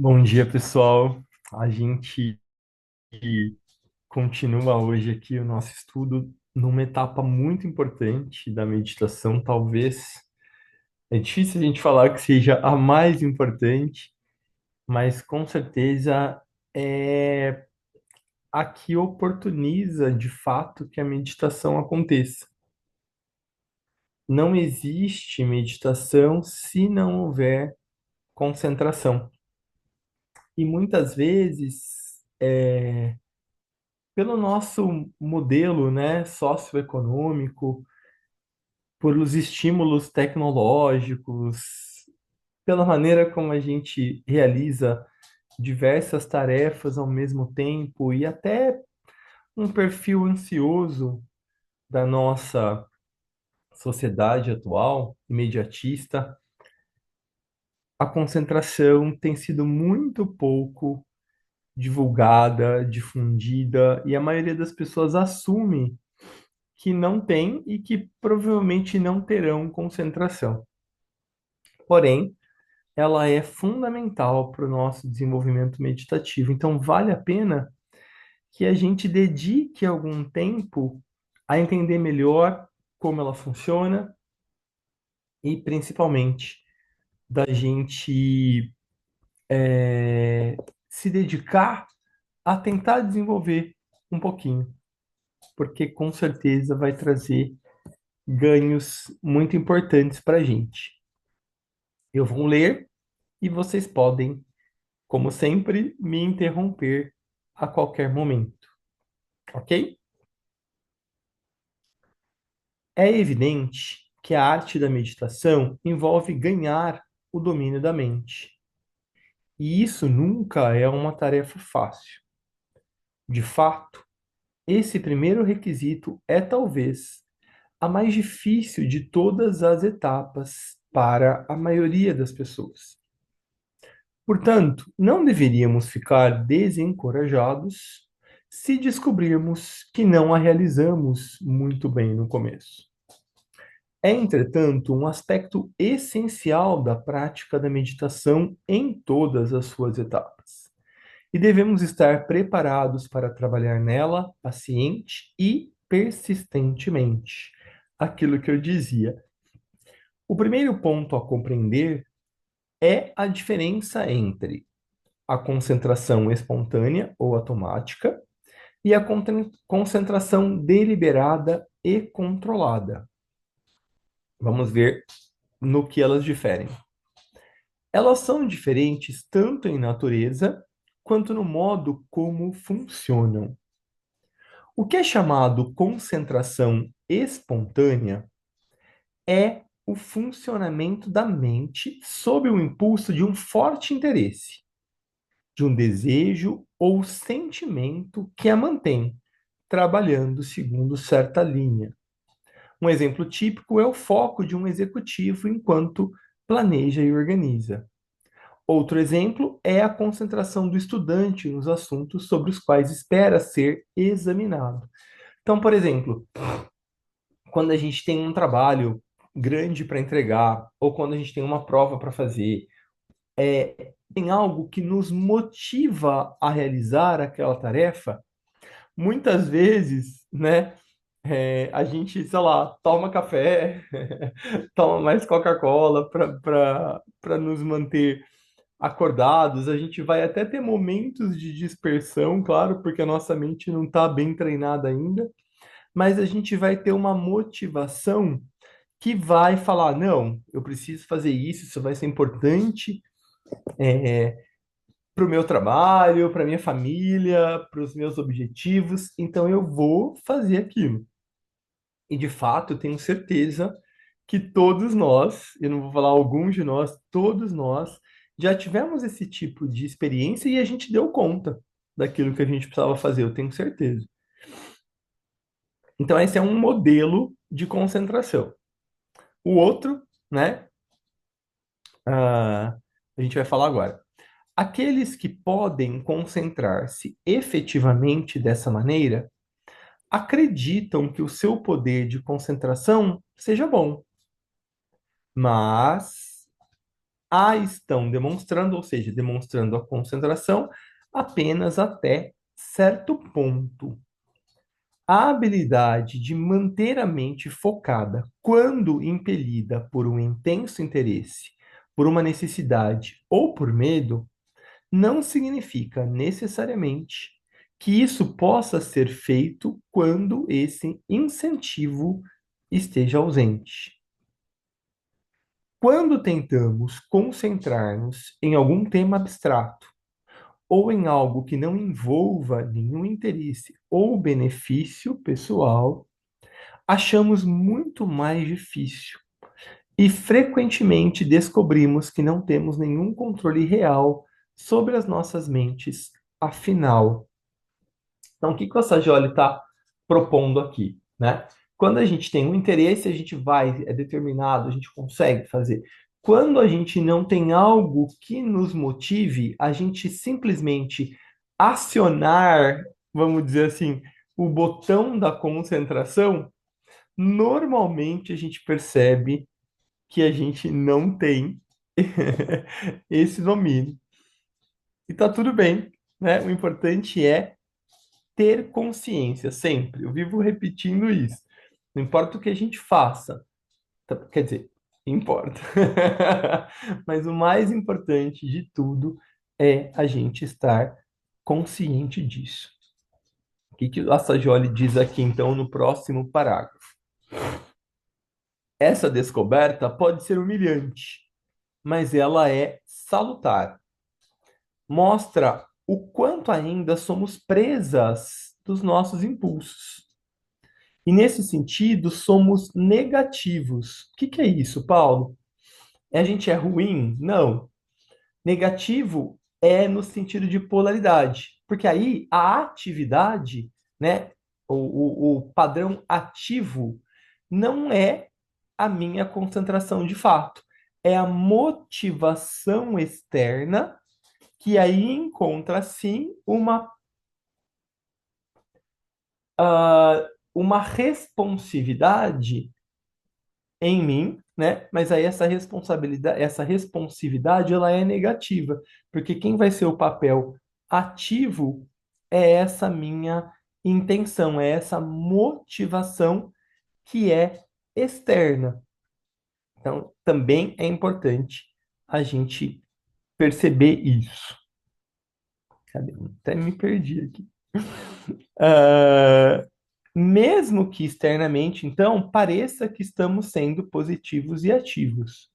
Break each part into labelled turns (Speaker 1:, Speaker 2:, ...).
Speaker 1: Bom dia, pessoal. A gente continua hoje aqui o nosso estudo numa etapa muito importante da meditação. Talvez é difícil a gente falar que seja a mais importante, mas com certeza é a que oportuniza de fato que a meditação aconteça. Não existe meditação se não houver concentração. E muitas vezes pelo nosso modelo, né, socioeconômico, pelos estímulos tecnológicos, pela maneira como a gente realiza diversas tarefas ao mesmo tempo e até um perfil ansioso da nossa sociedade atual, imediatista, a concentração tem sido muito pouco divulgada, difundida, e a maioria das pessoas assume que não têm e que provavelmente não terão concentração. Porém, ela é fundamental para o nosso desenvolvimento meditativo. Então, vale a pena que a gente dedique algum tempo a entender melhor como ela funciona e, principalmente, da gente se dedicar a tentar desenvolver um pouquinho, porque com certeza vai trazer ganhos muito importantes para a gente. Eu vou ler e vocês podem, como sempre, me interromper a qualquer momento, ok? É evidente que a arte da meditação envolve ganhar o domínio da mente. E isso nunca é uma tarefa fácil. De fato, esse primeiro requisito é talvez a mais difícil de todas as etapas para a maioria das pessoas. Portanto, não deveríamos ficar desencorajados se descobrirmos que não a realizamos muito bem no começo. É, entretanto, um aspecto essencial da prática da meditação em todas as suas etapas. E devemos estar preparados para trabalhar nela paciente e persistentemente. Aquilo que eu dizia. O primeiro ponto a compreender é a diferença entre a concentração espontânea ou automática e a concentração deliberada e controlada. Vamos ver no que elas diferem. Elas são diferentes tanto em natureza quanto no modo como funcionam. O que é chamado concentração espontânea é o funcionamento da mente sob o impulso de um forte interesse, de um desejo ou sentimento que a mantém trabalhando segundo certa linha. Um exemplo típico é o foco de um executivo enquanto planeja e organiza. Outro exemplo é a concentração do estudante nos assuntos sobre os quais espera ser examinado. Então, por exemplo, quando a gente tem um trabalho grande para entregar, ou quando a gente tem uma prova para fazer, tem algo que nos motiva a realizar aquela tarefa, muitas vezes, né, a gente, sei lá, toma café, toma mais Coca-Cola para nos manter acordados. A gente vai até ter momentos de dispersão, claro, porque a nossa mente não está bem treinada ainda, mas a gente vai ter uma motivação que vai falar: não, eu preciso fazer isso, isso vai ser importante para o meu trabalho, para minha família, para os meus objetivos, então eu vou fazer aquilo. E de fato, eu tenho certeza que todos nós, eu não vou falar alguns de nós, todos nós já tivemos esse tipo de experiência e a gente deu conta daquilo que a gente precisava fazer, eu tenho certeza. Então, esse é um modelo de concentração. O outro, né, a gente vai falar agora. Aqueles que podem concentrar-se efetivamente dessa maneira acreditam que o seu poder de concentração seja bom, mas A estão demonstrando, ou seja, demonstrando a concentração apenas até certo ponto. A habilidade de manter a mente focada quando impelida por um intenso interesse, por uma necessidade ou por medo, não significa necessariamente que isso possa ser feito quando esse incentivo esteja ausente. Quando tentamos concentrar-nos em algum tema abstrato ou em algo que não envolva nenhum interesse ou benefício pessoal, achamos muito mais difícil e frequentemente descobrimos que não temos nenhum controle real sobre as nossas mentes, afinal. Então, o que que o Sagioli está propondo aqui, né? Quando a gente tem um interesse, a gente vai, é determinado, a gente consegue fazer. Quando a gente não tem algo que nos motive, a gente simplesmente acionar, vamos dizer assim, o botão da concentração, normalmente a gente percebe que a gente não tem esse domínio. E tá tudo bem, né? O importante é ter consciência sempre. Eu vivo repetindo isso. Não importa o que a gente faça, quer dizer, importa. Mas o mais importante de tudo é a gente estar consciente disso. O que que a Sagioli diz aqui, então, no próximo parágrafo? Essa descoberta pode ser humilhante, mas ela é salutar. Mostra o quanto ainda somos presas dos nossos impulsos. E nesse sentido, somos negativos. O que que é isso, Paulo? A gente é ruim? Não. Negativo é no sentido de polaridade, porque aí a atividade, né, o padrão ativo, não é a minha concentração de fato, é a motivação externa que aí encontra sim uma responsividade em mim, né? Mas aí essa responsabilidade, essa responsividade, ela é negativa, porque quem vai ser o papel ativo é essa minha intenção, é essa motivação que é externa. Então, também é importante a gente perceber isso. Cadê? Até me perdi aqui. Ah, mesmo que externamente, então, pareça que estamos sendo positivos e ativos.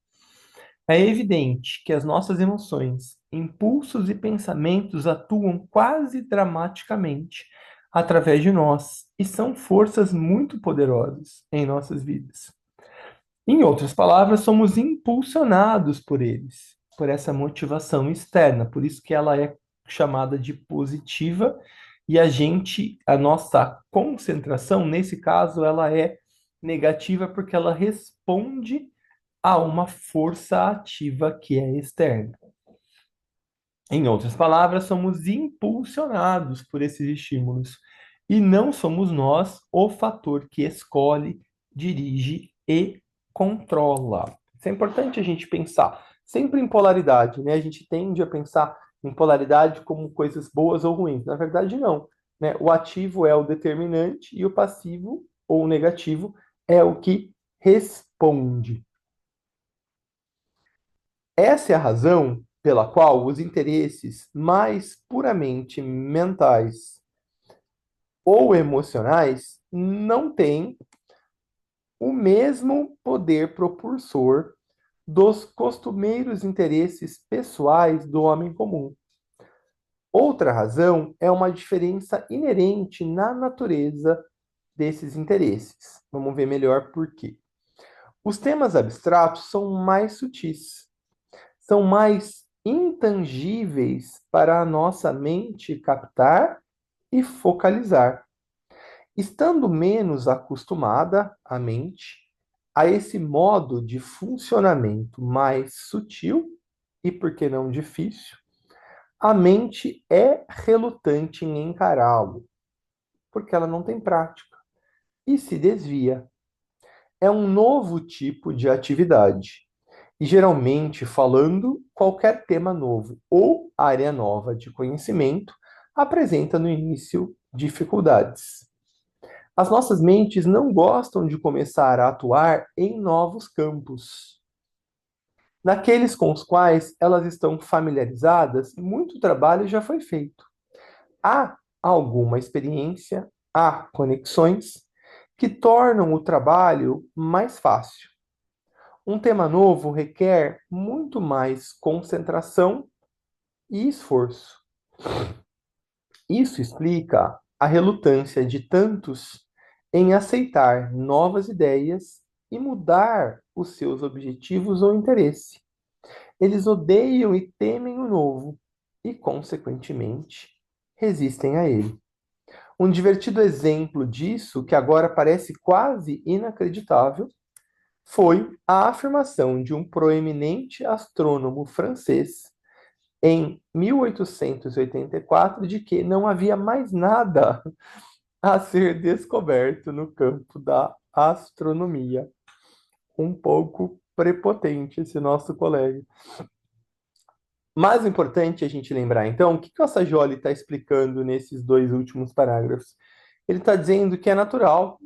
Speaker 1: É evidente que as nossas emoções, impulsos e pensamentos atuam quase dramaticamente através de nós e são forças muito poderosas em nossas vidas. Em outras palavras, somos impulsionados por eles, por essa motivação externa, por isso que ela é chamada de positiva e a nossa concentração, nesse caso, ela é negativa porque ela responde a uma força ativa que é externa. Em outras palavras, somos impulsionados por esses estímulos e não somos nós o fator que escolhe, dirige e controla. Isso é importante a gente pensar sempre em polaridade, né? A gente tende a pensar em polaridade como coisas boas ou ruins. Na verdade, não, né? O ativo é o determinante e o passivo ou o negativo é o que responde. Essa é a razão pela qual os interesses mais puramente mentais ou emocionais não têm o mesmo poder propulsor dos costumeiros interesses pessoais do homem comum. Outra razão é uma diferença inerente na natureza desses interesses. Vamos ver melhor por quê. Os temas abstratos são mais sutis, são mais intangíveis para a nossa mente captar e focalizar. Estando menos acostumada a mente a esse modo de funcionamento mais sutil e, por que não difícil, a mente é relutante em encará-lo, porque ela não tem prática e se desvia. É um novo tipo de atividade e geralmente falando qualquer tema novo ou área nova de conhecimento apresenta no início dificuldades. As nossas mentes não gostam de começar a atuar em novos campos. Naqueles com os quais elas estão familiarizadas, muito trabalho já foi feito. Há alguma experiência, há conexões que tornam o trabalho mais fácil. Um tema novo requer muito mais concentração e esforço. Isso explica a relutância de tantos em aceitar novas ideias e mudar os seus objetivos ou interesse. Eles odeiam e temem o novo e, consequentemente, resistem a ele. Um divertido exemplo disso, que agora parece quase inacreditável, foi a afirmação de um proeminente astrônomo francês em 1884 de que não havia mais nada a ser descoberto no campo da astronomia. Um pouco prepotente esse nosso colega. Mais importante a gente lembrar, então, o que o Sajoli está explicando nesses dois últimos parágrafos? Ele está dizendo que é natural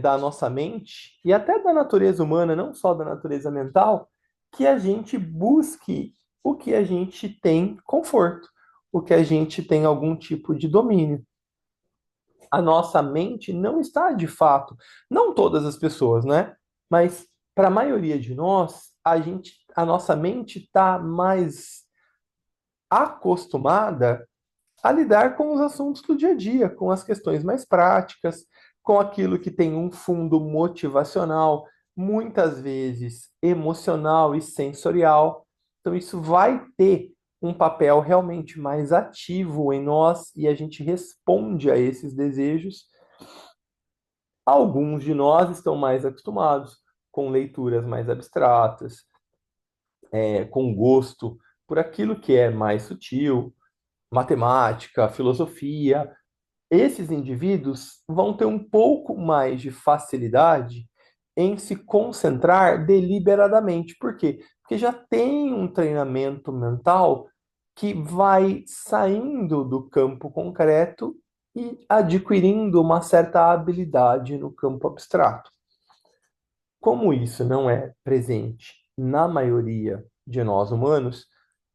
Speaker 1: da nossa mente e até da natureza humana, não só da natureza mental, que a gente busque o que a gente tem conforto, o que a gente tem algum tipo de domínio. A nossa mente não está de fato, não todas as pessoas, né? Mas para a maioria de nós, a nossa mente está mais acostumada a lidar com os assuntos do dia a dia, com as questões mais práticas, com aquilo que tem um fundo motivacional, muitas vezes emocional e sensorial. Então, isso vai ter um papel realmente mais ativo em nós e a gente responde a esses desejos. Alguns de nós estão mais acostumados com leituras mais abstratas, com gosto por aquilo que é mais sutil, matemática, filosofia. Esses indivíduos vão ter um pouco mais de facilidade em se concentrar deliberadamente. Por quê? Porque já tem um treinamento mental que vai saindo do campo concreto e adquirindo uma certa habilidade no campo abstrato. Como isso não é presente na maioria de nós humanos,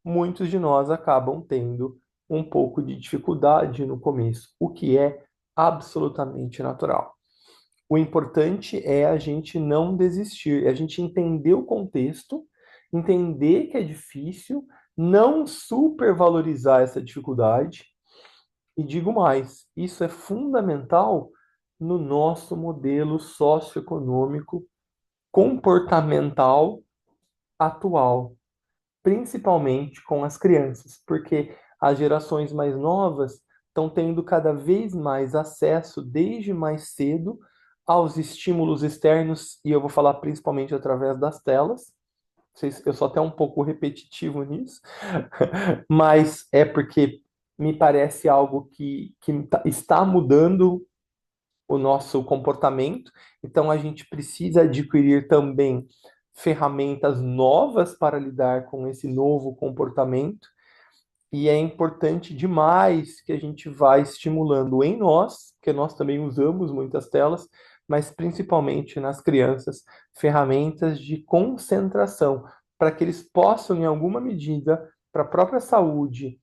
Speaker 1: muitos de nós acabam tendo um pouco de dificuldade no começo, o que é absolutamente natural. O importante é a gente não desistir, é a gente entender o contexto, entender que é difícil, não supervalorizar essa dificuldade. E digo mais, isso é fundamental no nosso modelo socioeconômico comportamental atual, principalmente com as crianças, porque as gerações mais novas estão tendo cada vez mais acesso, desde mais cedo, aos estímulos externos, e eu vou falar principalmente através das telas. Eu sou até um pouco repetitivo nisso, mas é porque me parece algo que está mudando o nosso comportamento. Então, a gente precisa adquirir também ferramentas novas para lidar com esse novo comportamento. E é importante demais que a gente vá estimulando em nós, porque nós também usamos muitas telas, mas principalmente nas crianças, ferramentas de concentração, para que eles possam, em alguma medida, para a própria saúde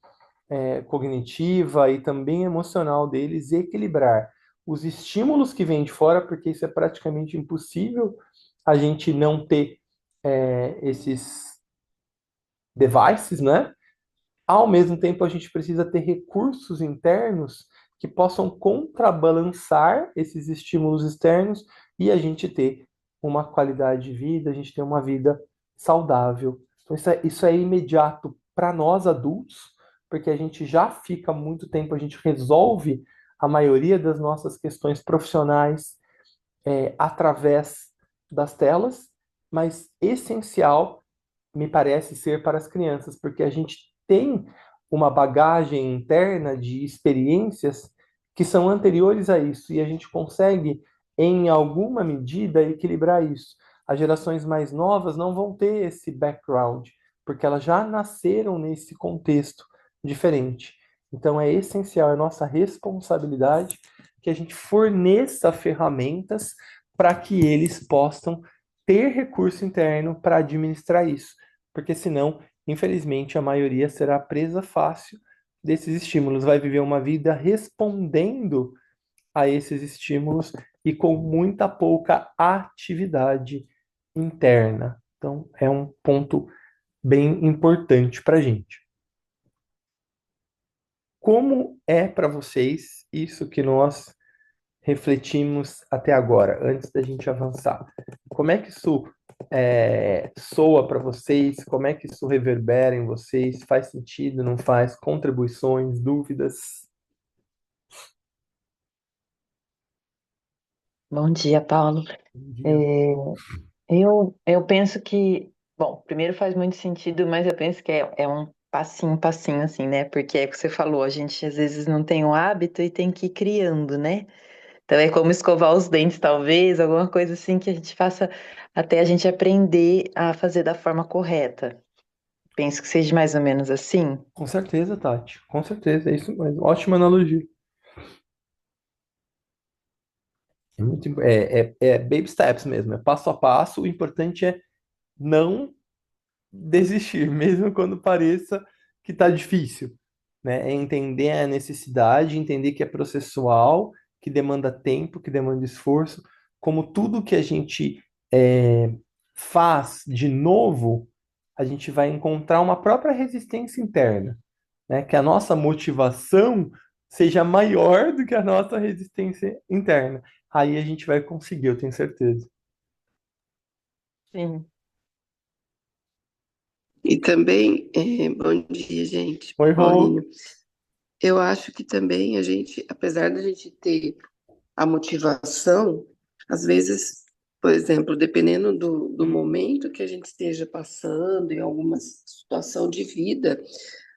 Speaker 1: cognitiva e também emocional deles, equilibrar os estímulos que vêm de fora, porque isso é praticamente impossível a gente não ter esses devices, né? Ao mesmo tempo, a gente precisa ter recursos internos que possam contrabalançar esses estímulos externos e a gente ter uma qualidade de vida, a gente ter uma vida saudável. Então, isso é imediato para nós adultos, porque a gente já fica muito tempo, a gente resolve a maioria das nossas questões profissionais através das telas, mas essencial me parece ser para as crianças, porque a gente tem uma bagagem interna de experiências que são anteriores a isso e a gente consegue, em alguma medida, equilibrar isso. As gerações mais novas não vão ter esse background, porque elas já nasceram nesse contexto diferente. Então é essencial, é nossa responsabilidade que a gente forneça ferramentas para que eles possam ter recurso interno para administrar isso, porque senão, infelizmente, a maioria será presa fácil desses estímulos, vai viver uma vida respondendo a esses estímulos e com muita pouca atividade interna. Então, é um ponto bem importante para a gente. Como é para vocês isso que nós refletimos até agora, antes da gente avançar? Como é que isso soa para vocês? Como é que isso reverbera em vocês? Faz sentido, não faz? Contribuições, dúvidas?
Speaker 2: Bom dia, Paulo.
Speaker 1: Bom
Speaker 2: É,
Speaker 1: dia.
Speaker 2: eu penso que, bom, primeiro faz muito sentido, mas eu penso que é um passinho, passinho, assim, né? Porque é o que você falou, a gente às vezes não tem o hábito e tem que ir criando, né? Então é como escovar os dentes, talvez, alguma coisa assim que a gente faça até a gente aprender a fazer da forma correta. Penso que seja mais ou menos assim.
Speaker 1: Com certeza, Tati. Com certeza, é isso mesmo. Ótima analogia. É baby steps mesmo, é passo a passo. O importante é não desistir, mesmo quando pareça que está difícil, né? É entender a necessidade, entender que é processual, que demanda tempo, que demanda esforço, como tudo que a gente faz de novo, a gente vai encontrar uma própria resistência interna, né? Que a nossa motivação seja maior do que a nossa resistência interna. Aí a gente vai conseguir, eu tenho certeza.
Speaker 2: Sim.
Speaker 3: E também, bom dia, gente,
Speaker 1: Oi, Rô.
Speaker 3: Paulinho. Eu acho que também a gente, apesar da gente ter a motivação, às vezes, por exemplo, dependendo do momento que a gente esteja passando, em alguma situação de vida,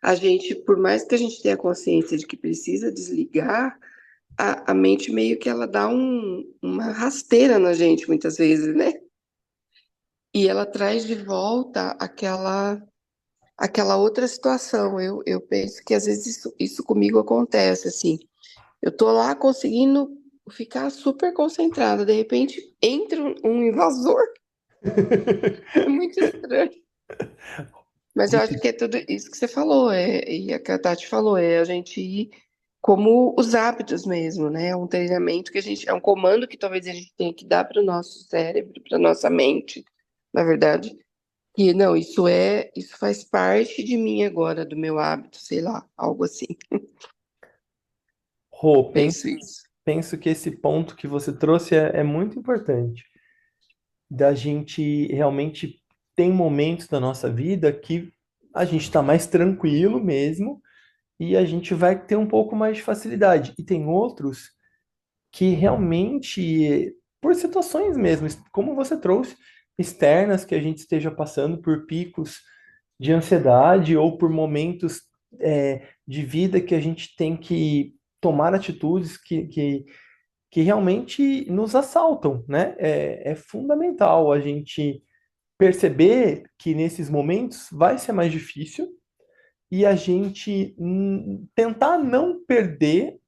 Speaker 3: a gente, por mais que a gente tenha consciência de que precisa desligar, a mente meio que ela dá uma rasteira na gente, muitas vezes, né? E ela traz de volta aquela outra situação. Eu penso que às vezes isso comigo acontece, assim. Eu tô lá conseguindo ficar super concentrada, de repente entra um invasor, é muito estranho. Mas eu acho que é tudo isso que você falou, e a que a Tati falou, é a gente ir como os hábitos mesmo, né? É um treinamento que a gente, é um comando que talvez a gente tenha que dar para o nosso cérebro, para nossa mente, na verdade. E não, isso faz parte de mim agora, do meu hábito, sei lá, algo assim.
Speaker 1: Rô,
Speaker 3: Penso isso.
Speaker 1: penso que esse ponto que você trouxe é muito importante. Da gente realmente tem momentos da nossa vida que a gente está mais tranquilo mesmo e a gente vai ter um pouco mais de facilidade. E tem outros que realmente, por situações mesmo, como você trouxe, externas, que a gente esteja passando por picos de ansiedade ou por momentos de vida que a gente tem que tomar atitudes que realmente nos assaltam, né? É fundamental a gente perceber que nesses momentos vai ser mais difícil e a gente tentar não perder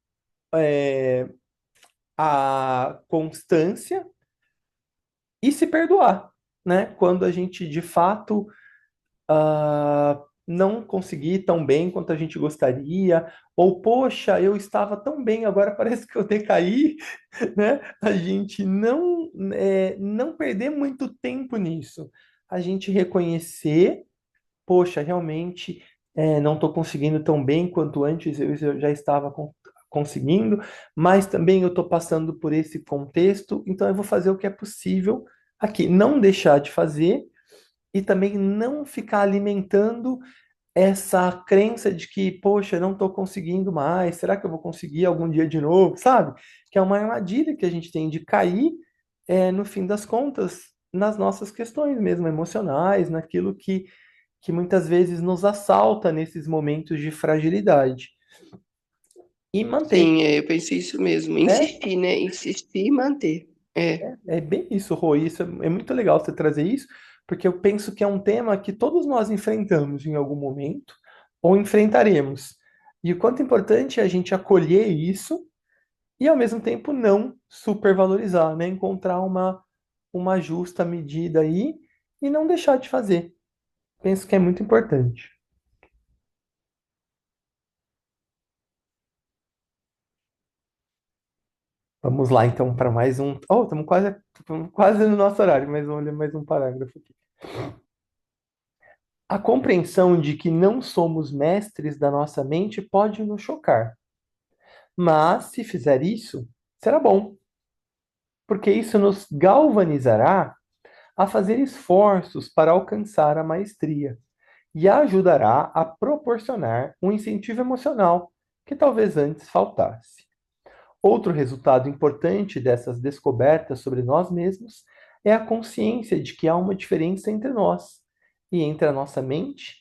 Speaker 1: a constância e se perdoar, né? Quando a gente de fato não conseguir tão bem quanto a gente gostaria, ou poxa, eu estava tão bem, agora parece que eu decaí, né? A gente não perder muito tempo nisso, a gente reconhecer, poxa, realmente não estou conseguindo tão bem quanto antes eu já estava conseguindo, mas também eu estou passando por esse contexto, então eu vou fazer o que é possível aqui, não deixar de fazer e também não ficar alimentando essa crença de que, poxa, não estou conseguindo mais, será que eu vou conseguir algum dia de novo, sabe? Que é uma armadilha que a gente tem de cair, no fim das contas, nas nossas questões mesmo emocionais, naquilo que muitas vezes nos assalta nesses momentos de fragilidade. E manter,
Speaker 3: Sim, eu pensei isso mesmo.
Speaker 1: né?
Speaker 3: Insistir, né? Insistir e manter. É,
Speaker 1: É bem isso, Rô. Isso é muito legal você trazer isso, porque eu penso que é um tema que todos nós enfrentamos em algum momento ou enfrentaremos. E o quanto importante é a gente acolher isso e, ao mesmo tempo, não supervalorizar, né? Encontrar uma justa medida aí e não deixar de fazer. Penso que é muito importante. Vamos lá, então, para mais um. Oh, estamos quase no nosso horário, mas vamos ler mais um parágrafo aqui. A compreensão de que não somos mestres da nossa mente pode nos chocar, mas se fizer isso, será bom, porque isso nos galvanizará a fazer esforços para alcançar a maestria e ajudará a proporcionar um incentivo emocional que talvez antes faltasse. Outro resultado importante dessas descobertas sobre nós mesmos é a consciência de que há uma diferença entre nós e entre a nossa mente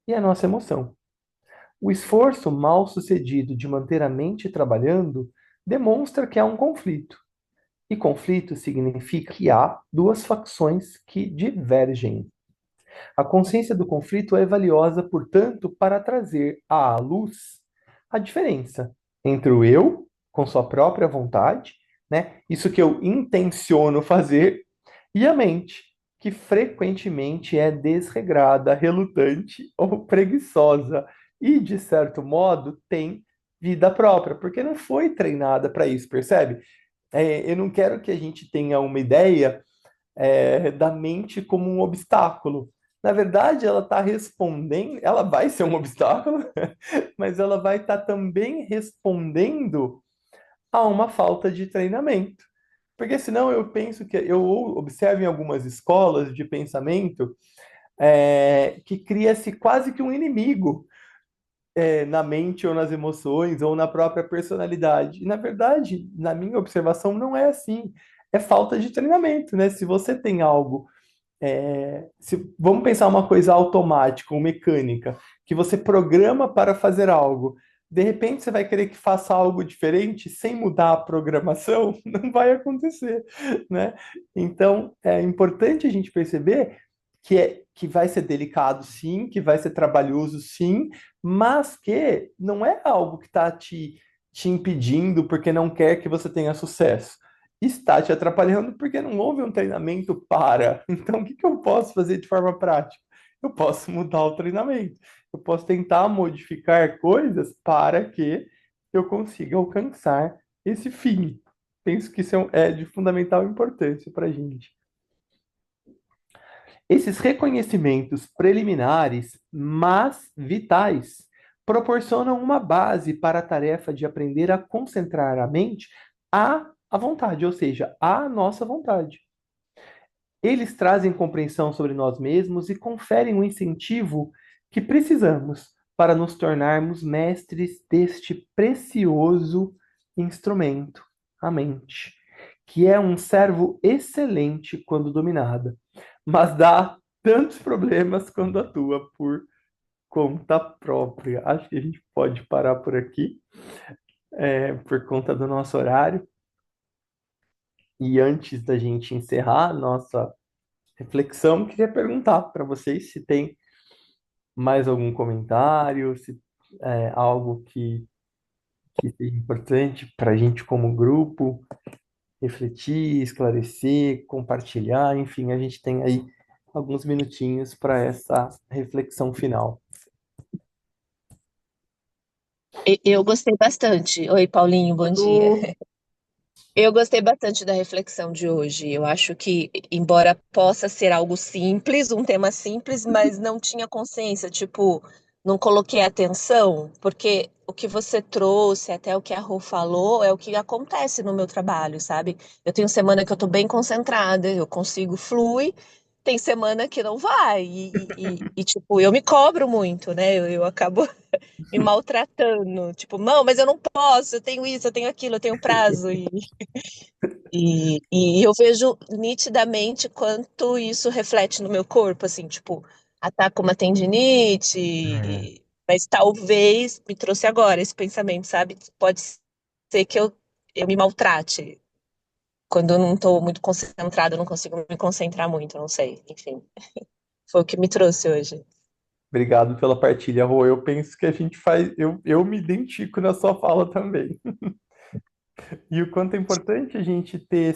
Speaker 1: e a nossa emoção. O esforço mal sucedido de manter a mente trabalhando demonstra que há um conflito. E conflito significa que há duas facções que divergem. A consciência do conflito é valiosa, portanto, para trazer à luz a diferença entre o eu, com sua própria vontade, né? Isso que eu intenciono fazer, e a mente, que frequentemente é desregrada, relutante ou preguiçosa e, de certo modo, tem vida própria, porque não foi treinada para isso, percebe? Eu não quero que a gente tenha uma ideia da mente como um obstáculo. Na verdade, ela está respondendo, ela vai ser um obstáculo, mas ela vai estar também respondendo a uma falta de treinamento. Porque senão eu penso que eu observo em algumas escolas de pensamento que cria-se quase que um inimigo na mente ou nas emoções ou na própria personalidade. E na verdade, na minha observação, não é assim. É falta de treinamento, né? Se você tem algo vamos pensar uma coisa automática ou mecânica, que você programa para fazer algo. De repente você vai querer que faça algo diferente sem mudar a programação, não vai acontecer, né? Então é importante a gente perceber que vai ser delicado, sim, que vai ser trabalhoso, sim, mas que não é algo que está te impedindo porque não quer que você tenha sucesso, está te atrapalhando porque não houve um treinamento para. Então, o que que eu posso fazer de forma prática? Eu posso mudar o treinamento. Eu posso tentar modificar coisas para que eu consiga alcançar esse fim. Penso que isso é de fundamental importância para a gente. Esses reconhecimentos preliminares, mas vitais, proporcionam uma base para a tarefa de aprender a concentrar a mente à vontade, ou seja, à nossa vontade. Eles trazem compreensão sobre nós mesmos e conferem o incentivo que precisamos para nos tornarmos mestres deste precioso instrumento, a mente, que é um servo excelente quando dominada, mas dá tantos problemas quando atua por conta própria. Acho que a gente pode parar por aqui, por conta do nosso horário. E antes da gente encerrar a nossa reflexão, queria perguntar para vocês se tem mais algum comentário, se algo que seja importante para a gente como grupo refletir, esclarecer, compartilhar, enfim, a gente tem aí alguns minutinhos para essa reflexão final.
Speaker 4: Eu gostei bastante. Oi, Paulinho, bom dia.
Speaker 1: Lu,
Speaker 4: Eu gostei bastante da reflexão de hoje. Eu acho que, embora possa ser algo simples, um tema simples, mas não tinha consciência, tipo, não coloquei atenção, porque o que você trouxe, até o que a Rô falou, é o que acontece no meu trabalho, sabe? Eu tenho semana que eu tô bem concentrada, eu consigo fluir, tem semana que não vai, tipo, eu me cobro muito, né? Eu acabo me maltratando, tipo, não, mas eu não posso, eu tenho isso, eu tenho aquilo, eu tenho prazo, e eu vejo nitidamente quanto isso reflete no meu corpo, assim, tipo, ataca uma tendinite, mas talvez me trouxe agora esse pensamento, sabe? Pode ser que eu me maltrate. quando eu não estou muito concentrada, eu não consigo me concentrar muito, não sei. Enfim, foi o que me trouxe hoje.
Speaker 1: Obrigado pela partilha, Rô. Eu penso que a gente faz. Eu me identifico na sua fala também. E o quanto é importante a gente ter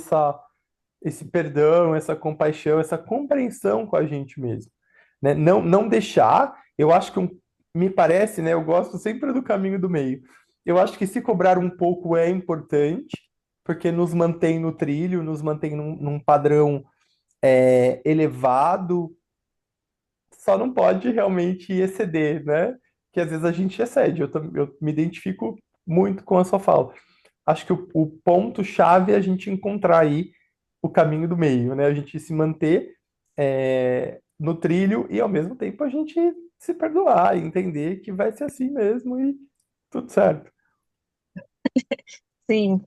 Speaker 1: esse perdão, essa compaixão, essa compreensão com a gente mesmo, né? Não deixar, eu acho que me parece, né? Eu gosto sempre do caminho do meio. Eu acho que se cobrar um pouco é importante, porque nos mantém no trilho, nos mantém num padrão elevado, só não pode realmente exceder, né? Que às vezes a gente excede. Eu me identifico muito com a sua fala. Acho que o ponto-chave é a gente encontrar aí o caminho do meio, né? A gente se manter no trilho e ao mesmo tempo a gente se perdoar e entender que vai ser assim mesmo e tudo certo.
Speaker 4: Sim,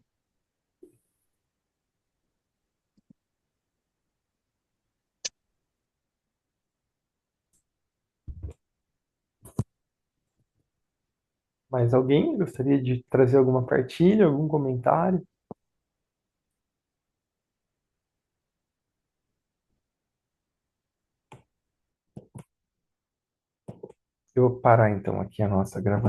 Speaker 1: Mas alguém gostaria de trazer alguma partilha, algum comentário? Eu vou parar então aqui a nossa gravação.